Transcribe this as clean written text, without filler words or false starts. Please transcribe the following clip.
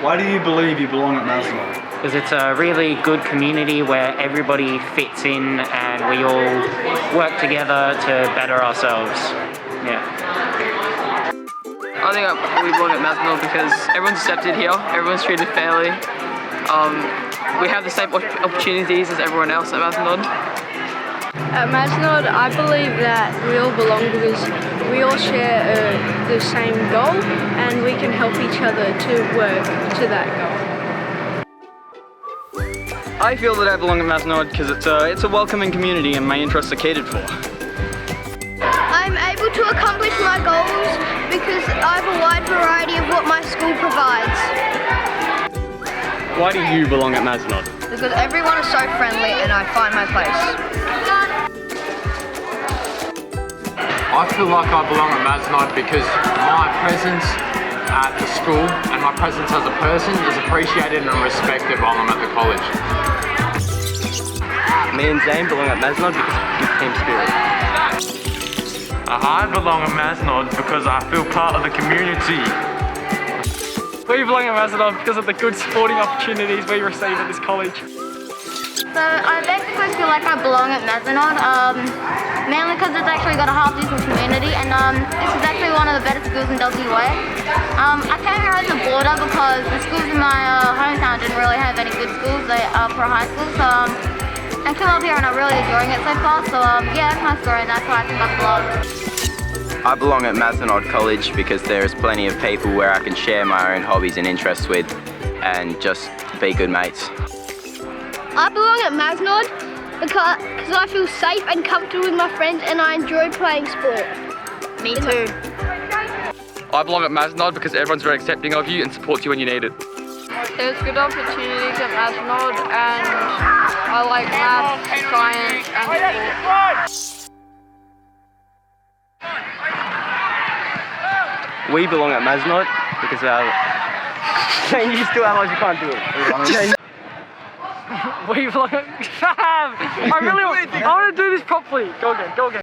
Why do you believe you belong at Mazenod? Because it's a really good community where everybody fits in and we all work together to better ourselves. Yeah. I think we belong at Mazenod because everyone's accepted here, everyone's treated fairly. We have the same opportunities as everyone else at Mazenod. At Mazenod, I believe that we all belong because we all share the same goal and we can help each other to work to that goal. I feel that I belong at Mazenod because it's a welcoming community and my interests are catered for. I'm able to accomplish my goals because I have a wide variety of what my school provides. Why do you belong at Mazenod? Because everyone is so friendly and I find my place. I feel like I belong at Mazenod because my presence at the school and my presence as a person is appreciated and respected while I'm at the college. Me and Zane belong at Mazenod because of good team spirit. I belong at Mazenod because I feel part of the community. We belong at Mazenod because of the good sporting opportunities we receive at this college. So I basically feel like I belong at Mazenod, mainly because it's actually got a half decent community and this is actually one of the better schools in WA. I came here as a boarder because the schools in my hometown didn't really have any good schools for high school, so I came up here and I'm really enjoying it so far, so yeah, that's my story and that's why I think I belong. I belong at Mazenod College because there is plenty of people where I can share my own hobbies and interests with and just be good mates. I belong at Mazenod because I feel safe and comfortable with my friends and I enjoy playing sport. Me too. I belong at Mazenod because everyone's very accepting of you and supports you when you need it. There's good opportunities at Mazenod and I like math, science and sport. We belong at Mazenod because you still analyze, you can't do it. We belong at I want to do this properly. Go again.